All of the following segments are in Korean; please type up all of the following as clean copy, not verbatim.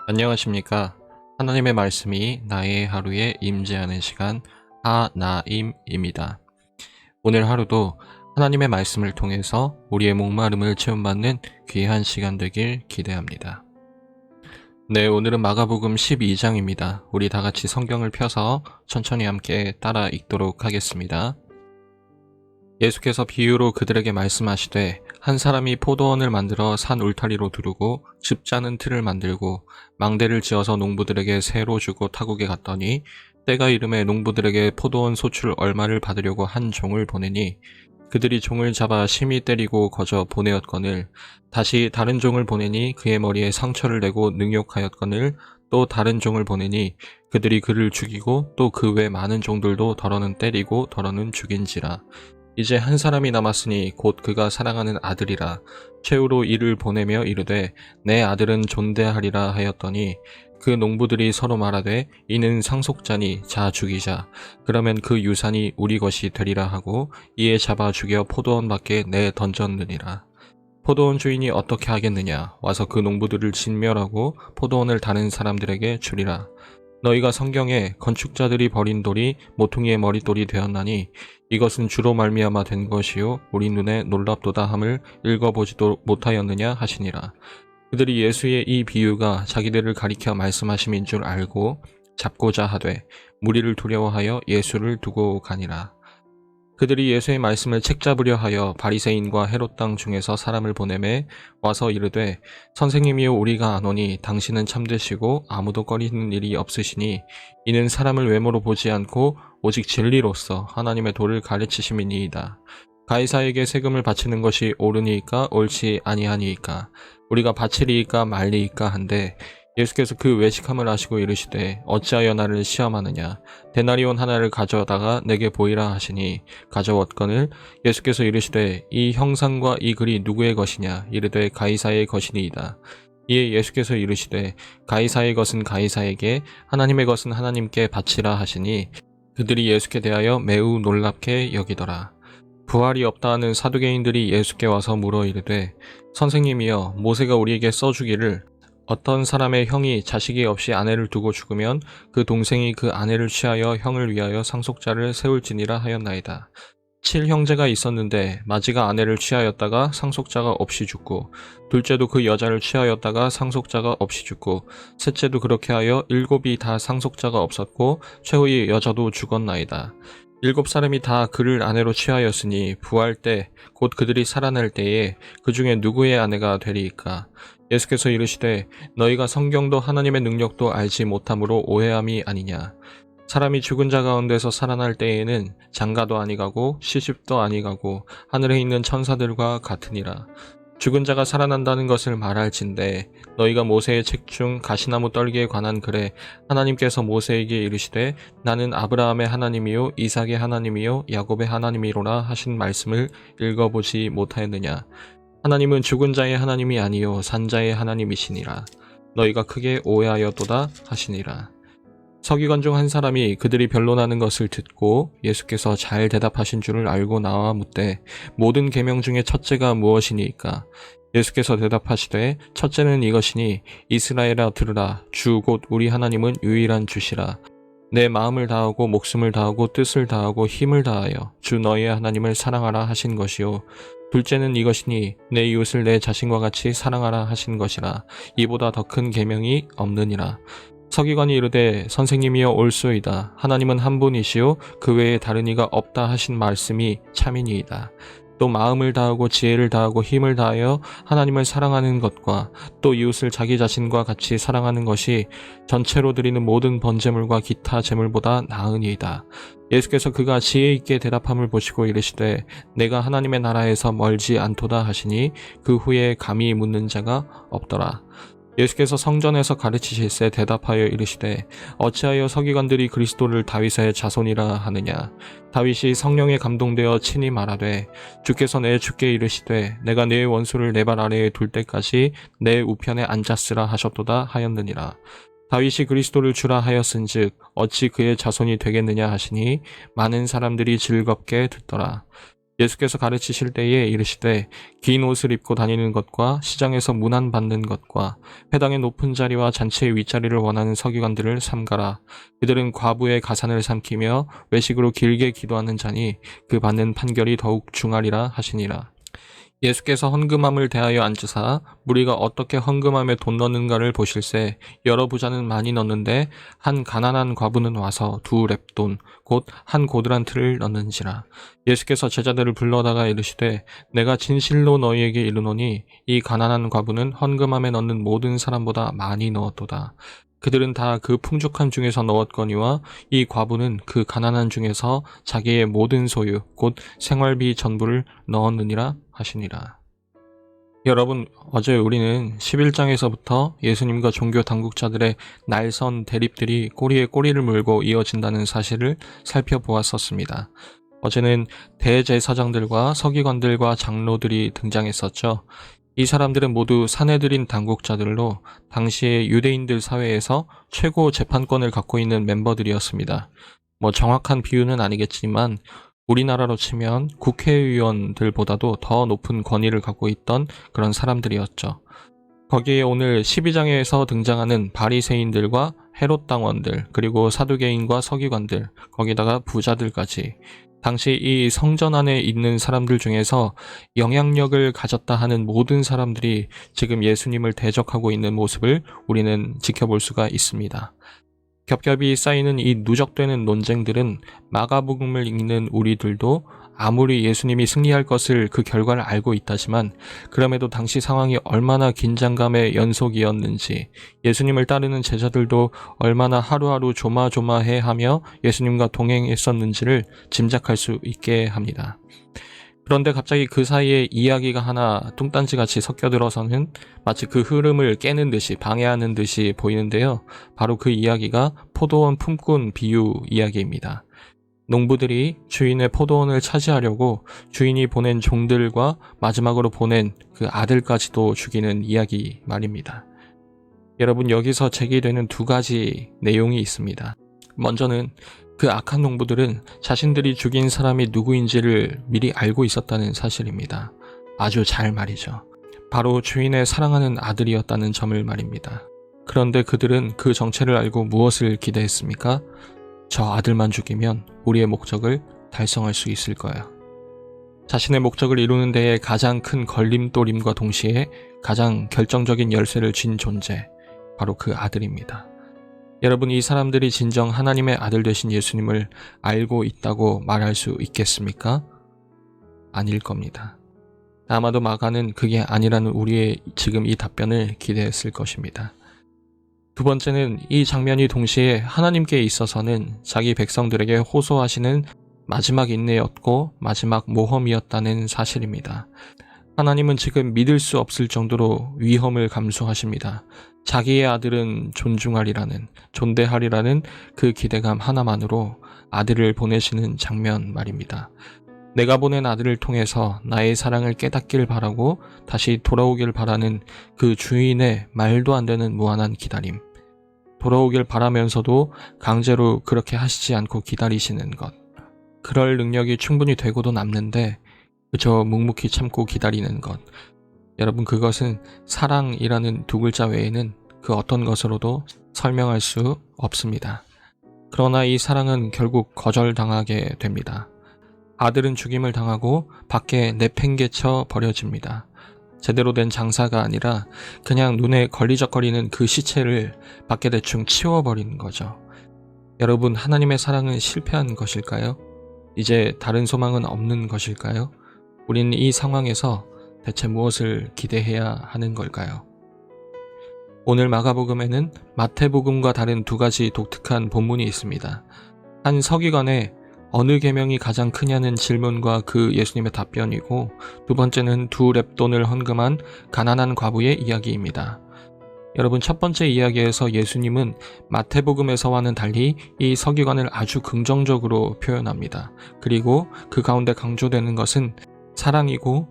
안녕하십니까. 하나님의 말씀이 나의 하루에 임재하는 시간 하나임입니다. 오늘 하루도 하나님의 말씀을 통해서 우리의 목마름을 채움받는 귀한 시간 되길 기대합니다. 네, 오늘은 마가복음 12장입니다. 우리 다 같이 성경을 펴서 천천히 함께 따라 읽도록 하겠습니다. 예수께서 비유로 그들에게 말씀하시되 한 사람이 포도원을 만들어 산 울타리로 두르고 즙 짜는 틀을 만들고 망대를 지어서 농부들에게 세로 주고 타국에 갔더니 때가 이름에 농부들에게 포도원 소출 얼마를 받으려고 한 종을 보내니 그들이 종을 잡아 심히 때리고 거저 보내었거늘 다시 다른 종을 보내니 그의 머리에 상처를 내고 능욕하였거늘 또 다른 종을 보내니 그들이 그를 죽이고 또 그 외 많은 종들도 더러는 때리고 더러는 죽인지라. 이제 한 사람이 남았으니 곧 그가 사랑하는 아들이라. 최후로 이를 보내며 이르되 내 아들은 존대하리라 하였더니 그 농부들이 서로 말하되 이는 상속자니 자 죽이자. 그러면 그 유산이 우리 것이 되리라 하고 이에 잡아 죽여 포도원 밖에 내 던졌느니라. 포도원 주인이 어떻게 하겠느냐. 와서 그 농부들을 진멸하고 포도원을 다른 사람들에게 주리라. 너희가 성경에 건축자들이 버린 돌이 모퉁이의 머릿돌이 되었나니 이것은 주로 말미암아 된 것이요 우리 눈에 놀랍도다 함을 읽어보지도 못하였느냐 하시니라. 그들이 예수의 이 비유가 자기들을 가리켜 말씀하심인 줄 알고 잡고자 하되 무리를 두려워하여 예수를 두고 가니라. 그들이 예수의 말씀을 책잡으려 하여 바리새인과 헤롯 땅 중에서 사람을 보내매 와서 이르되 선생님이여 우리가 아노니 당신은 참되시고 아무도 꺼리는 일이 없으시니 이는 사람을 외모로 보지 않고 오직 진리로서 하나님의 도를 가르치심이니이다. 가이사에게 세금을 바치는 것이 옳으니이까 옳지 아니하니이까 우리가 바치리이까 말리이까 한데 예수께서 그 외식함을 아시고 이르시되 어찌하여 나를 시험하느냐. 데나리온 하나를 가져다가 내게 보이라 하시니 가져왔거늘 예수께서 이르시되 이 형상과 이 글이 누구의 것이냐. 이르되 가이사의 것이니이다. 이에 예수께서 이르시되 가이사의 것은 가이사에게 하나님의 것은 하나님께 바치라 하시니 그들이 예수께 대하여 매우 놀랍게 여기더라. 부활이 없다 하는 사두개인들이 예수께 와서 물어 이르되 선생님이여 모세가 우리에게 써주기를 어떤 사람의 형이 자식이 없이 아내를 두고 죽으면 그 동생이 그 아내를 취하여 형을 위하여 상속자를 세울지니라 하였나이다. 7형제가 있었는데 마지가 아내를 취하였다가 상속자가 없이 죽고 둘째도 그 여자를 취하였다가 상속자가 없이 죽고 셋째도 그렇게 하여 7이 다 상속자가 없었고 최후의 여자도 죽었나이다. 7사람이 다 그를 아내로 취하였으니 부활 때 곧 그들이 살아날 때에 그 중에 누구의 아내가 되리이까. 예수께서 이르시되 너희가 성경도 하나님의 능력도 알지 못함으로 오해함이 아니냐. 사람이 죽은 자 가운데서 살아날 때에는 장가도 아니가고 시집도 아니가고 하늘에 있는 천사들과 같으니라. 죽은 자가 살아난다는 것을 말할진대 너희가 모세의 책 중 가시나무 떨기에 관한 글에 하나님께서 모세에게 이르시되 나는 아브라함의 하나님이요 이삭의 하나님이요 야곱의 하나님이로라 하신 말씀을 읽어보지 못하였느냐. 하나님은 죽은 자의 하나님이 아니요 산 자의 하나님이시니라. 너희가 크게 오해하였도다 하시니라. 서기관 중 한 사람이 그들이 변론하는 것을 듣고 예수께서 잘 대답하신 줄을 알고 나와 묻되 모든 계명 중에 첫째가 무엇이니까. 예수께서 대답하시되 첫째는 이것이니 이스라엘아 들으라. 주 곧 우리 하나님은 유일한 주시라. 내 마음을 다하고 목숨을 다하고 뜻을 다하고 힘을 다하여 주 너희의 하나님을 사랑하라 하신 것이요 둘째는 이것이니 내 이웃을 내 자신과 같이 사랑하라 하신 것이라. 이보다 더 큰 계명이 없느니라. 서기관이 이르되 선생님이여 옳소이다. 하나님은 한 분이시요 그 외에 다른 이가 없다 하신 말씀이 참이니이다. 또 마음을 다하고 지혜를 다하고 힘을 다하여 하나님을 사랑하는 것과 또 이웃을 자기 자신과 같이 사랑하는 것이 전체로 드리는 모든 번제물과 기타 제물보다 나으니이다. 예수께서 그가 지혜 있게 대답함을 보시고 이르시되 내가 하나님의 나라에서 멀지 않도다 하시니 그 후에 감히 묻는 자가 없더라. 예수께서 성전에서 가르치실세 대답하여 이르시되 어찌하여 서기관들이 그리스도를 다윗의 자손이라 하느냐. 다윗이 성령에 감동되어 친히 말하되 주께서 내 주께 이르시되 내가 네 원수를 내 발 아래에 둘 때까지 내 우편에 앉았으라 하셨도다 하였느니라. 다윗이 그리스도를 주라 하였은즉 어찌 그의 자손이 되겠느냐 하시니 많은 사람들이 즐겁게 듣더라. 예수께서 가르치실 때에 이르시되 긴 옷을 입고 다니는 것과 시장에서 문안 받는 것과 회당의 높은 자리와 잔치의 윗자리를 원하는 서기관들을 삼가라. 그들은 과부의 가산을 삼키며 외식으로 길게 기도하는 자니 그 받는 판결이 더욱 중하리라 하시니라. 예수께서 헌금함을 대하여 앉으사 무리가 어떻게 헌금함에 돈 넣는가를 보실세 여러 부자는 많이 넣는데 한 가난한 과부는 와서 2렙돈 곧 한 고드란트를 넣는지라. 예수께서 제자들을 불러다가 이르시되 내가 진실로 너희에게 이르노니 이 가난한 과부는 헌금함에 넣는 모든 사람보다 많이 넣었도다. 그들은 다 그 풍족한 중에서 넣었거니와 이 과부는 그 가난한 중에서 자기의 모든 소유 곧 생활비 전부를 넣었느니라 하시니라. 여러분, 어제 우리는 11장에서부터 예수님과 종교 당국자들의 날선 대립들이 꼬리에 꼬리를 물고 이어진다는 사실을 살펴보았었습니다. 어제는 대제사장들과 서기관들과 장로들이 등장했었죠. 이 사람들은 모두 사내들인 당국자들로 당시의 유대인들 사회에서 최고 재판권을 갖고 있는 멤버들이었습니다. 정확한 비유는 아니겠지만 우리나라로 치면 국회의원들보다도 더 높은 권위를 갖고 있던 그런 사람들이었죠. 거기에 오늘 12장에서 등장하는 바리새인들과 헤롯 당원들, 그리고 사두개인과 서기관들, 거기다가 부자들까지 당시 이 성전 안에 있는 사람들 중에서 영향력을 가졌다 하는 모든 사람들이 지금 예수님을 대적하고 있는 모습을 우리는 지켜볼 수가 있습니다. 겹겹이 쌓이는 이 누적되는 논쟁들은 마가복음을 읽는 우리들도 아무리 예수님이 승리할 것을 그 결과를 알고 있다지만 그럼에도 당시 상황이 얼마나 긴장감의 연속이었는지, 예수님을 따르는 제자들도 얼마나 하루하루 조마조마해하며 예수님과 동행했었는지를 짐작할 수 있게 합니다. 그런데 갑자기 그 사이에 이야기가 하나 뚱딴지같이 섞여들어서는 마치 그 흐름을 깨는 듯이, 방해하는 듯이 보이는데요. 바로 그 이야기가 포도원 품꾼 비유 이야기입니다. 농부들이 주인의 포도원을 차지하려고 주인이 보낸 종들과 마지막으로 보낸 그 아들까지도 죽이는 이야기 말입니다. 여러분, 여기서 제기되는 2가지 내용이 있습니다. 먼저는 그 악한 농부들은 자신들이 죽인 사람이 누구인지를 미리 알고 있었다는 사실입니다. 아주 잘 말이죠. 바로 주인의 사랑하는 아들이었다는 점을 말입니다. 그런데 그들은 그 정체를 알고 무엇을 기대했습니까? 저 아들만 죽이면 우리의 목적을 달성할 수 있을 거예요. 자신의 목적을 이루는 데에 가장 큰 걸림돌임과 동시에 가장 결정적인 열쇠를 쥔 존재, 바로 그 아들입니다. 여러분, 이 사람들이 진정 하나님의 아들 되신 예수님을 알고 있다고 말할 수 있겠습니까? 아닐 겁니다. 아마도 마가는 그게 아니라는 우리의 지금 이 답변을 기대했을 것입니다. 2번째는 이 장면이 동시에 하나님께 있어서는 자기 백성들에게 호소하시는 마지막 인내였고 마지막 모험이었다는 사실입니다. 하나님은 지금 믿을 수 없을 정도로 위험을 감수하십니다. 자기의 아들은 존중하리라는, 존대하리라는 그 기대감 하나만으로 아들을 보내시는 장면 말입니다. 내가 보낸 아들을 통해서 나의 사랑을 깨닫길 바라고 다시 돌아오길 바라는 그 주인의 말도 안 되는 무한한 기다림. 돌아오길 바라면서도 강제로 그렇게 하시지 않고 기다리시는 것. 그럴 능력이 충분히 되고도 남는데 그저 묵묵히 참고 기다리는 것. 여러분, 그것은 사랑이라는 2글자 외에는 그 어떤 것으로도 설명할 수 없습니다. 그러나 이 사랑은 결국 거절당하게 됩니다. 아들은 죽임을 당하고 밖에 내팽개쳐 버려집니다. 제대로 된 장사가 아니라 그냥 눈에 걸리적거리는 그 시체를 밖에 대충 치워버리는 거죠. 여러분, 하나님의 사랑은 실패한 것일까요? 이제 다른 소망은 없는 것일까요? 우리는 이 상황에서 대체 무엇을 기대해야 하는 걸까요? 오늘 마가복음에는 마태복음과 다른 2가지 독특한 본문이 있습니다. 한 서기관의 어느 계명이 가장 크냐는 질문과 그 예수님의 답변이고, 2번째는 2렙돈을 헌금한 가난한 과부의 이야기입니다. 여러분, 첫 번째 이야기에서 예수님은 마태복음에서와는 달리 이 서기관을 아주 긍정적으로 표현합니다. 그리고 그 가운데 강조되는 것은 사랑이고,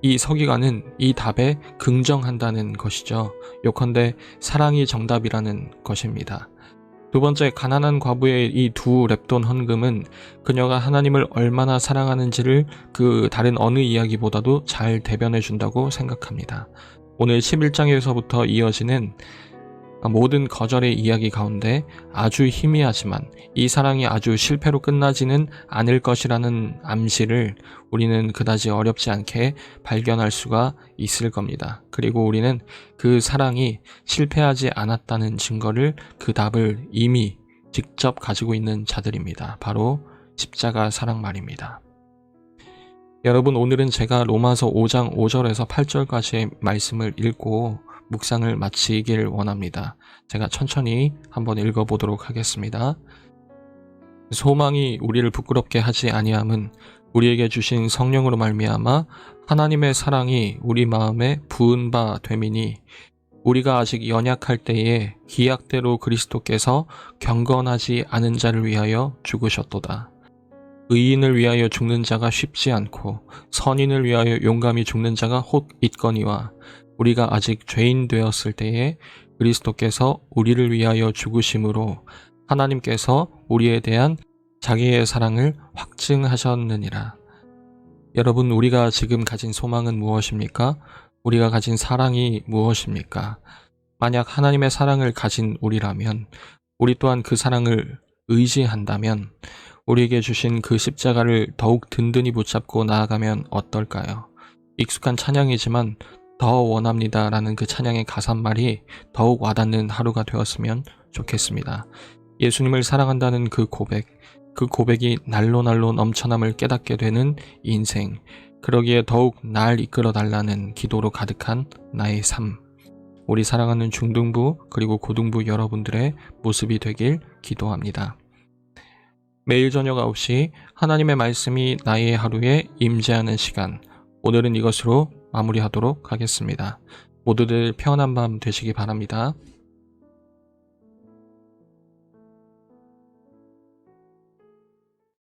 이 서기관은 이 답에 긍정한다는 것이죠. 요컨대 사랑이 정답이라는 것입니다. 두 번째, 가난한 과부의 이 두 렙돈 헌금은 그녀가 하나님을 얼마나 사랑하는지를 그 다른 어느 이야기보다도 잘 대변해 준다고 생각합니다. 오늘 11장에서부터 이어지는 모든 거절의 이야기 가운데 아주 희미하지만 이 사랑이 아주 실패로 끝나지는 않을 것이라는 암시를 우리는 그다지 어렵지 않게 발견할 수가 있을 겁니다. 그리고 우리는 그 사랑이 실패하지 않았다는 증거를, 그 답을 이미 직접 가지고 있는 자들입니다. 바로 십자가 사랑 말입니다. 여러분, 오늘은 제가 로마서 5장 5절에서 8절까지의 말씀을 읽고 묵상을 마치길 원합니다. 제가 천천히 한번 읽어보도록 하겠습니다. 소망이 우리를 부끄럽게 하지 아니함은 우리에게 주신 성령으로 말미암아 하나님의 사랑이 우리 마음에 부은 바 됨이니, 우리가 아직 연약할 때에 기약대로 그리스도께서 경건하지 않은 자를 위하여 죽으셨도다. 의인을 위하여 죽는 자가 쉽지 않고 선인을 위하여 용감히 죽는 자가 혹 있거니와, 우리가 아직 죄인 되었을 때에 그리스도께서 우리를 위하여 죽으심으로 하나님께서 우리에 대한 자기의 사랑을 확증하셨느니라. 여러분, 우리가 지금 가진 소망은 무엇입니까? 우리가 가진 사랑이 무엇입니까? 만약 하나님의 사랑을 가진 우리라면, 우리 또한 그 사랑을 의지한다면 우리에게 주신 그 십자가를 더욱 든든히 붙잡고 나아가면 어떨까요? 익숙한 찬양이지만 더 원합니다 라는 그 찬양의 가사말이 더욱 와닿는 하루가 되었으면 좋겠습니다. 예수님을 사랑한다는 그 고백이 날로 넘쳐남을 깨닫게 되는 인생, 그러기에 더욱 날 이끌어 달라는 기도로 가득한 나의 삶, 우리 사랑하는 중등부 그리고 고등부 여러분들의 모습이 되길 기도합니다. 매일 저녁 9시 하나님의 말씀이 나의 하루에 임재하는 시간, 오늘은 이것으로 마무리하도록 하겠습니다. 모두들 평안한 밤 되시기 바랍니다.